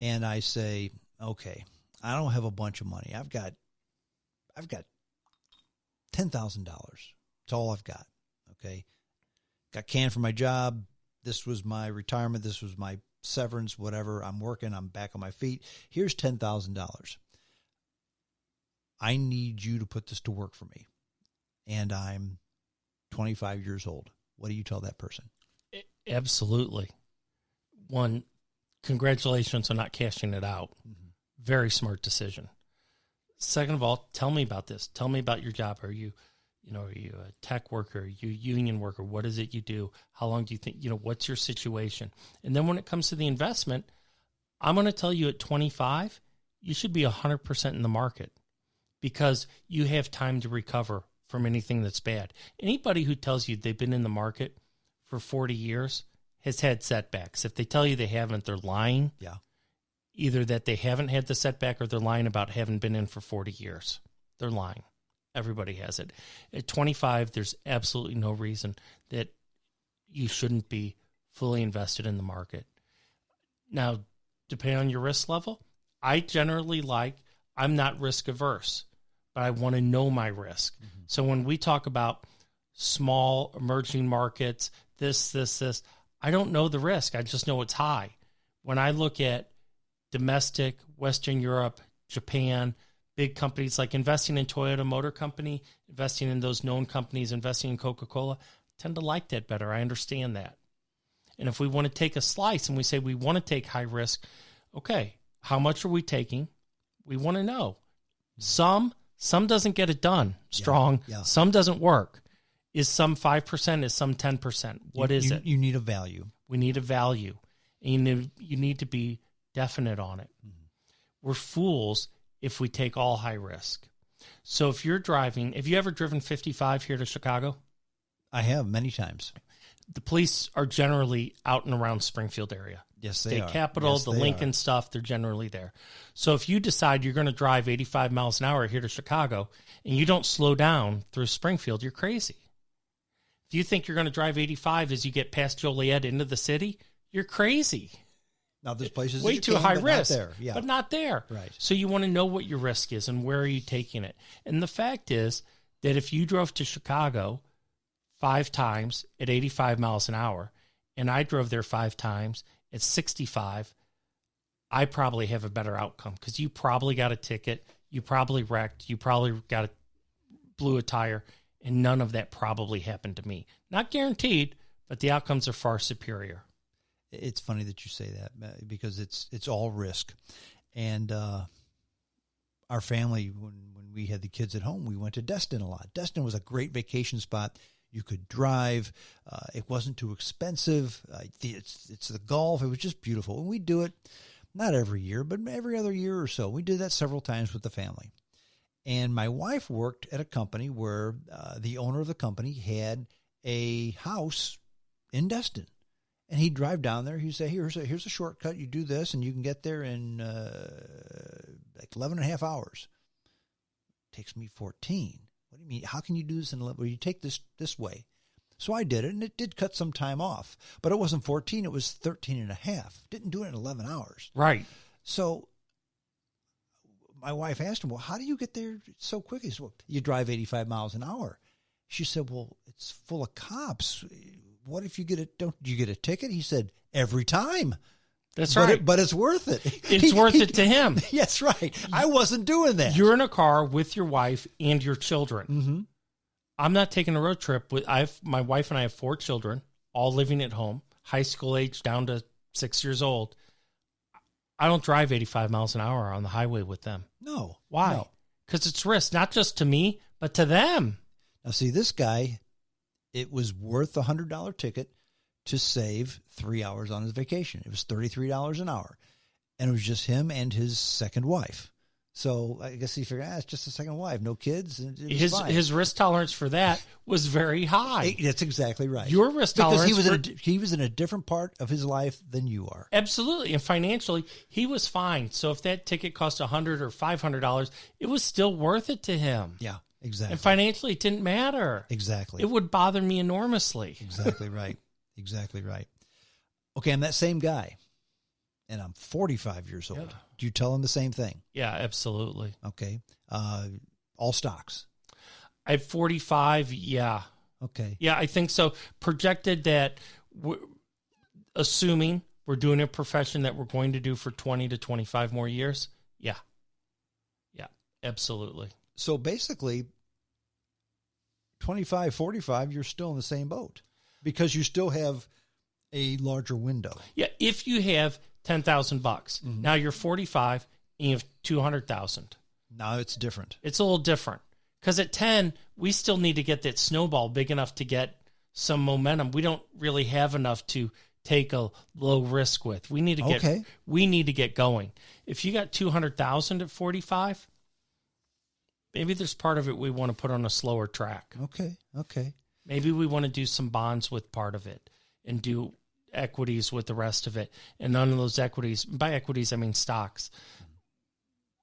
and I say, okay, I don't have a bunch of money. I've got $10,000. That's all I've got. Okay. Got canned for my job. This was my retirement. This was my severance, whatever. I'm working. I'm back on my feet. Here's $10,000. I need you to put this to work for me. And I'm 25 years old. What do you tell that person? Absolutely. One, congratulations on not cashing it out. Mm-hmm. Very smart decision. Second of all, tell me about this. Tell me about your job. Are you a tech worker? Are you a union worker? What is it you do? How long do you think, what's your situation? And then when it comes to the investment, I'm going to tell you at 25, you should be 100% in the market because you have time to recover from anything that's bad. Anybody who tells you they've been in the market for 40 years has had setbacks. If they tell you they haven't, they're lying. Yeah. Either that they haven't had the setback or they're lying about having been in for 40 years. They're lying. Everybody has it. At 25, there's absolutely no reason that you shouldn't be fully invested in the market. Now, depending on your risk level, I generally I'm not risk averse, but I want to know my risk. Mm-hmm. So when we talk about small emerging markets, this, I don't know the risk. I just know it's high. When I look at domestic, Western Europe, Japan, big companies like investing in Toyota Motor Company, investing in those known companies, investing in Coca-Cola, I tend to like that better. I understand that. And if we want to take a slice and we say we want to take high risk, okay, how much are we taking? We want to know. Some doesn't get it done strong. Yeah. Some doesn't work. Is some 5%? Is some 10%? What is it? You need a value. We need a value. And you need to be definite on it. Mm-hmm. We're fools if we take all high risk. So if you're driving, have you ever driven 55 here to Chicago? I have many times. The police are generally out and around Springfield area. Yes, they State are. Capitol, Yes, the Lincoln stuff, they're generally there. So if you decide you're going to drive 85 miles an hour here to Chicago and you don't slow down through Springfield, you're crazy. If you think you're going to drive 85 as you get past Joliet into the city, you're crazy. Now, there's places way too high risk, yeah. but not there. Right. So you want to know what your risk is and where are you taking it. And the fact is that if you drove to Chicago 5 times at 85 miles an hour and I drove there 5 times at 65, I probably have a better outcome because you probably got a ticket, you probably wrecked, you probably blew a tire, and none of that probably happened to me. Not guaranteed, but the outcomes are far superior. It's funny that you say that because it's all risk. And our family, when we had the kids at home, we went to Destin a lot. Destin was a great vacation spot. You could drive. It wasn't too expensive. It's the Gulf. It was just beautiful. And we do it not every year, but every other year or so. We did that several times with the family. And my wife worked at a company where the owner of the company had a house in Destin. And he'd drive down there. He'd say, here's a shortcut. You do this, and you can get there in like 11 and a half hours. It takes me 14. What do you mean? How can you do this in 11? Well, you take this way. So I did it, and it did cut some time off. But it wasn't 14. It was 13 and a half. Didn't do it in 11 hours. Right. So my wife asked him, well, how do you get there so quickly? He said, well, you drive 85 miles an hour. She said, well, it's full of cops. What if you do you get a ticket? He said, every time. That's right. But it's worth it. It's worth it to him. That's right. I wasn't doing that. You're in a car with your wife and your children. Mm-hmm. I'm not taking a road trip. My wife and I have 4 children, all living at home, high school age down to 6 years old. I don't drive 85 miles an hour on the highway with them. No. Why? Because it's risk, not just to me, but to them. Now, see, this guy, it was worth a $100 ticket to save 3 hours on his vacation. It was $33 an hour. And it was just him and his second wife. So I guess he figured, it's just a second wife, no kids. His risk tolerance for that was very high. That's exactly right. Your risk tolerance because he was in a different part of his life than you are. Absolutely, and financially he was fine. So if that ticket cost $100 or $500, it was still worth it to him. Yeah, exactly. And financially, it didn't matter. Exactly. It would bother me enormously. Exactly right. Exactly right. Okay, I'm that same guy. and I'm 45 years old. Yeah. Do you tell them the same thing? Yeah, absolutely. Okay. All stocks. At 45, yeah. Okay. Yeah, I think so. Projected that, assuming we're doing a profession that we're going to do for 20 to 25 more years, yeah. Yeah, absolutely. So basically, 25, 45, you're still in the same boat because you still have a larger window. Yeah, if you have $10,000, now you're 45 and you have 200,000. Now it's different. It's a little different because at 10, we still need to get that snowball big enough to get some momentum. We don't really have enough to take a low risk with. We need to get going. If you got 200,000 at 45, maybe there's part of it we want to put on a slower track. Okay. Maybe we want to do some bonds with part of it and do equities with the rest of it. And none of those equities, by equities, I mean stocks.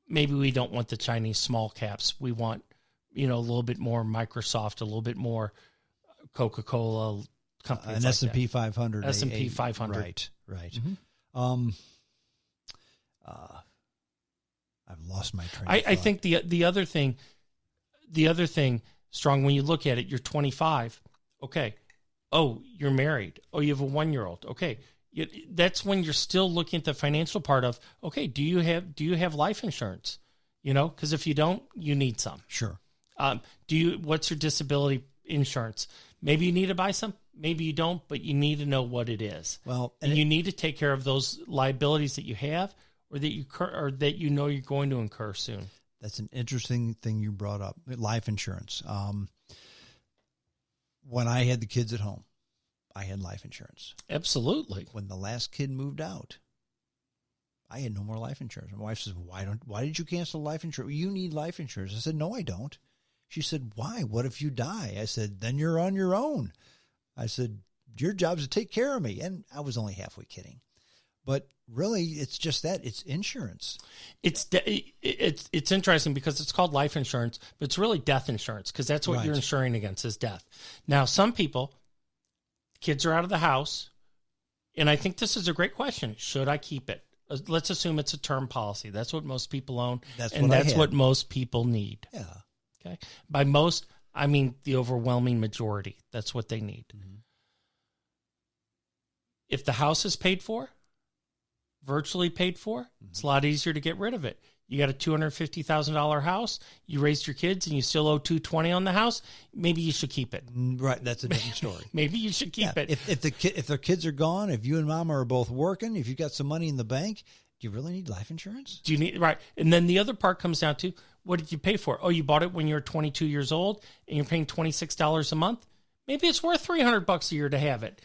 Maybe we don't want the Chinese small caps. We want, a little bit more Microsoft, a little bit more Coca-Cola, companies an S&P 500. S&P 500. Right. Mm-hmm. I've lost my train of thought. I think the other thing, Strong, when you look at it, you're 25. Okay. Oh, you're married. Oh, you have a 1-year-old. Okay. That's when you're still looking at the financial part of, okay, do you have life insurance? Because if you don't, you need some. Sure. What's your disability insurance? Maybe you need to buy some, maybe you don't, but you need to know what it is. Well, and you need to take care of those liabilities that you have or that you know you're going to incur soon. That's an interesting thing you brought up, life insurance. When I had the kids at home, I had life insurance. Absolutely. When the last kid moved out, I had no more life insurance. My wife says, why did you cancel life insurance? You need life insurance. I said, no, I don't. She said, why? What if you die? I said, then you're on your own. I said, your job is to take care of me. And I was only halfway kidding. But really, it's just that. It's insurance. It's interesting because it's called life insurance, but it's really death insurance because that's what you're insuring against is death. Now, some people, kids are out of the house, and I think this is a great question. Should I keep it? Let's assume it's a term policy. That's what most people own, that's what most people need. Yeah. Okay. By most, I mean the overwhelming majority. That's what they need. Mm-hmm. If the house is paid for, virtually paid for, it's a lot easier to get rid of it. You got a $250,000 house, you raised your kids and you still owe $220 on the house, maybe you should keep it. Right, that's a different story. Maybe you should keep it. If their kids are gone, if you and mama are both working, if you've got some money in the bank, do you really need life insurance? Do you need right? And then the other part comes down to, what did you pay for? Oh, you bought it when you were 22 years old and you're paying $26 a month? Maybe it's worth $300 a year to have it.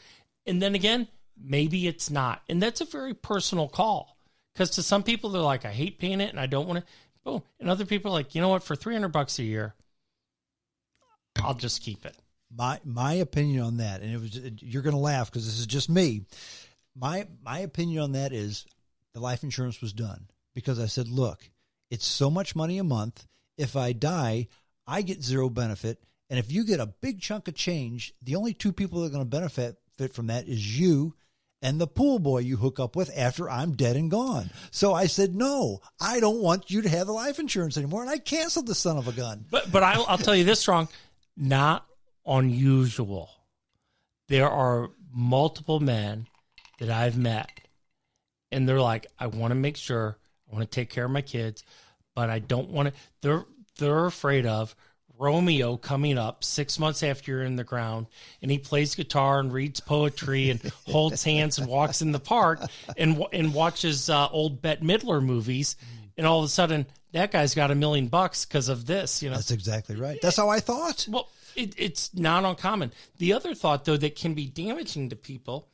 And then again, maybe it's not. And that's a very personal call. Because to some people, they're like, I hate paying it and I don't want to. Oh, and other people are like, you know what? For $300 a year, I'll just keep it. My opinion on that, and you're going to laugh because this is just me. My opinion on that is the life insurance was done because I said, look, it's so much money a month. If I die, I get zero benefit. And if you get a big chunk of change, the only two people that are going to benefit from that is you and the pool boy you hook up with after I'm dead and gone. So I said, no, I don't want you to have the life insurance anymore. And I canceled the son of a gun. But I'll tell you this, Strong, not unusual. There are multiple men that I've met, and they're like, I want to make sure, I want to take care of my kids, but I don't want to, they're afraid of Romeo coming up 6 months after you're in the ground and he plays guitar and reads poetry and holds hands and walks in the park and watches old Bette Midler movies. And all of a sudden that guy's got $1 million because of this, That's exactly right. That's how I thought. Well, it's not uncommon. The other thought though, that can be damaging to people,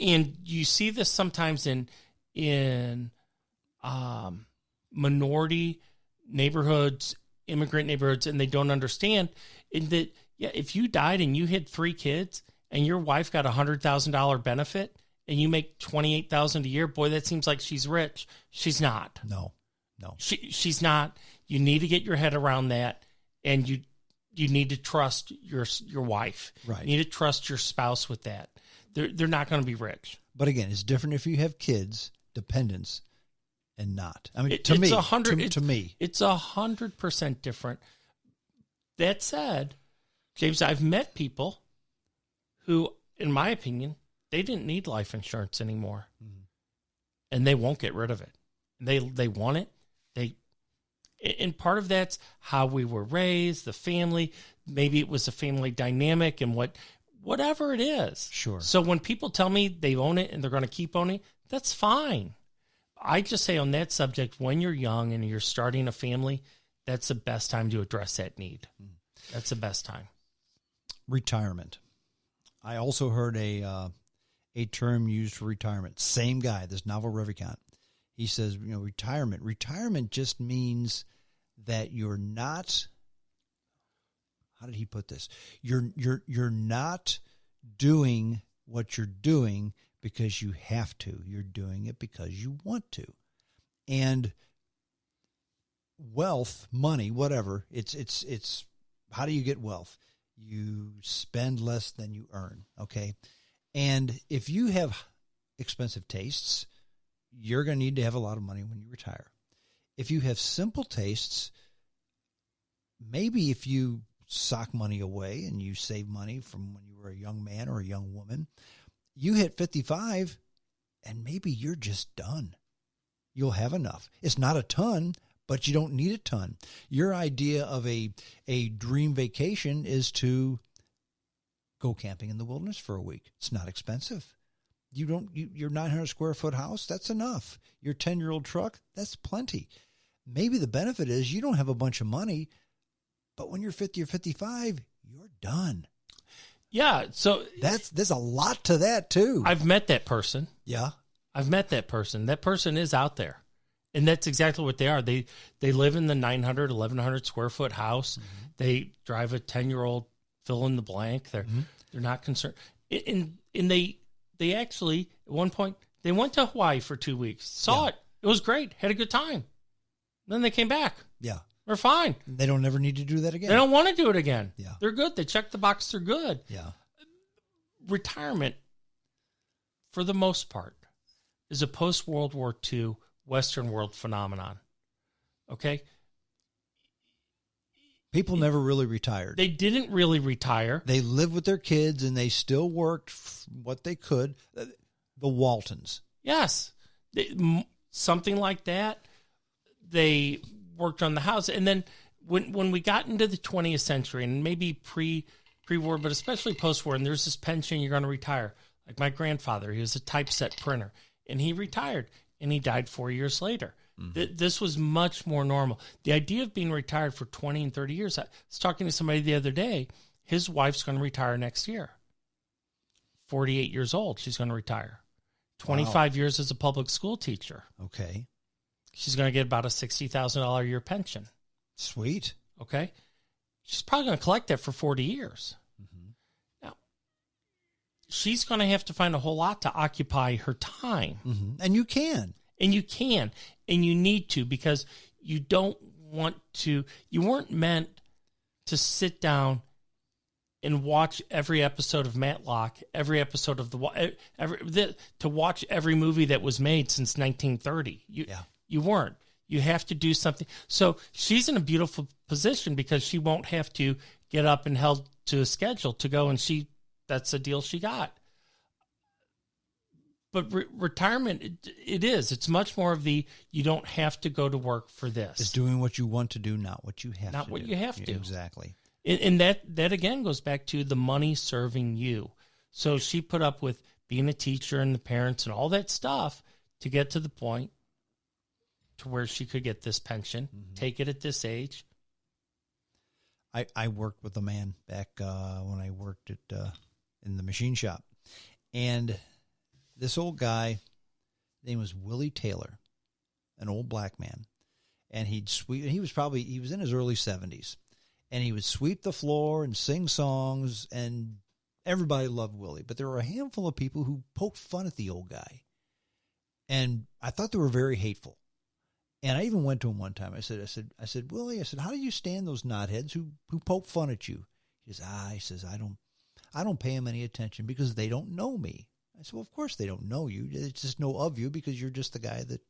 and you see this sometimes in minority neighborhoods, immigrant neighborhoods, and they don't understand in that, if you died and you had 3 kids and your wife got $100,000 benefit and you make $28,000 a year, boy, that seems like she's rich. She's not. No. She's not. You need to get your head around that, and you need to trust your wife. Right. You need to trust your spouse with that. They're not going to be rich. But again, it's different if you have kids, dependents, and not. I mean, It's to me, 100% different. That said, James, I've met people who, in my opinion, they didn't need life insurance anymore, and they won't get rid of it. They want it. And part of that's how we were raised, the family. Maybe it was a family dynamic, and whatever it is. Sure. So when people tell me they own it and they're going to keep owning it, that's fine. I just say on that subject, when you're young and you're starting a family, that's the best time to address that need. That's the best time. Retirement. I also heard a term used for retirement. Same guy, this novel Revikant. He says, retirement. Retirement just means that you're not. How did he put this? You're not doing what you're doing because you have to. You're doing it because you want to. And wealth, money, whatever, it's how do you get wealth? You spend less than you earn, okay? And if you have expensive tastes, you're going to need to have a lot of money when you retire. If you have simple tastes, maybe if you sock money away and you save money from when you were a young man or a young woman, you hit 55 and maybe you're just done. You'll have enough. It's not a ton, but you don't need a ton. Your idea of a dream vacation is to go camping in the wilderness for a week. It's not expensive. Your 900 square foot house, that's enough. Your 10-year-old truck, that's plenty. Maybe the benefit is you don't have a bunch of money, but when you're 50 or 55, you're done. Yeah, so there's a lot to that too. I've met that person. Yeah. I've met that person. That person is out there. And that's exactly what they are. They live in the 900, 1,100 square foot house. Mm-hmm. They drive a 10-year-old fill in the blank. They're not concerned. And they actually, at one point, they went to Hawaii for 2 weeks. Saw it. It was great. Had a good time. Then they came back. Yeah. They're fine. They don't ever need to do that again. They don't want to do it again. Yeah. They're good. They check the box. They're good. Yeah. Retirement, for the most part, is a post-World War II Western world phenomenon. Okay? People never really retired. They didn't really retire. They lived with their kids and they still worked what they could. The Waltons. Yes. Something like that. They worked on the house. And then when we got into the 20th century, and maybe pre-war, but especially post-war, and there's this pension, you're going to retire. Like my grandfather, he was a typeset printer, and he retired, and he died 4 years later. Mm-hmm. This was much more normal. The idea of being retired for 20 and 30 years, I was talking to somebody the other day, his wife's going to retire next year. 48 years old, she's going to retire. 25 years as a public school teacher. Okay. She's going to get about a $60,000 a year pension. Sweet. Okay. She's probably going to collect that for 40 years. Mm-hmm. Now, she's going to have to find a whole lot to occupy her time. Mm-hmm. And you can. And you can. And you need to, because you don't want to, you weren't meant to sit down and watch every episode of Matlock, every episode of to watch every movie that was made since 1930. You weren't. You have to do something. So she's in a beautiful position because she won't have to get up and held to a schedule to go, and that's the deal she got. But retirement, it is. It's much more of you don't have to go to work for this. It's doing what you want to do, not what you have to do. Not what you have to. Exactly. And that again goes back to the money serving you. So she put up with being a teacher and the parents and all that stuff to get to the point to where she could get this pension, take it at this age. I worked with a man back when I worked in the machine shop. And this old guy, his name was Willie Taylor, an old black man. And he was in his early 70s. And he would sweep the floor and sing songs, and everybody loved Willie. But there were a handful of people who poked fun at the old guy. And I thought they were very hateful. And I even went to him one time. I said, Willie, how do you stand those knotheads who poke fun at you? He says, I I don't pay them any attention because they don't know me. I said, well, of course they don't know you. They just know of you because you're just the guy that,